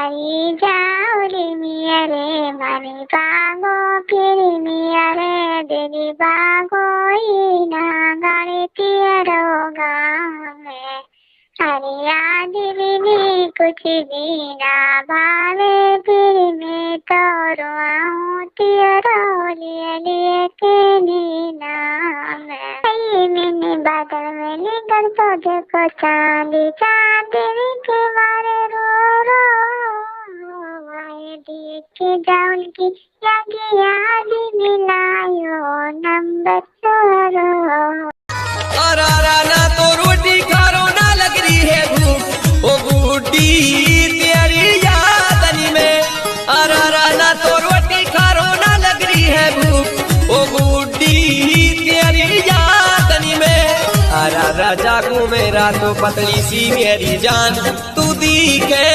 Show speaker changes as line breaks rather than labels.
হারি যাওলি মিয়ারে মানে বাগো ফিরি মিয়ারে দেরি বাগোই না গাড়ি তিয়ারো গামে हरिया दिली कुछ दीना भावे फिर में तोरो तेरो लिए के नीना मैंने बादल में निकल तो देखो चांदी चांदी के मारे रो रो आए देख के जाऊं की यागी यादी मिलायो नंबर चोरो
ना तो रोटी खारो ना लग रही है भूख ओ बूढ़ी तेरी यादनी में ना तो रोटी खारो ना लग रही है भूख ओ बूढ़ी तेरी यादनी में जागू मेरा तो पतली सी मेरी जान तू दी के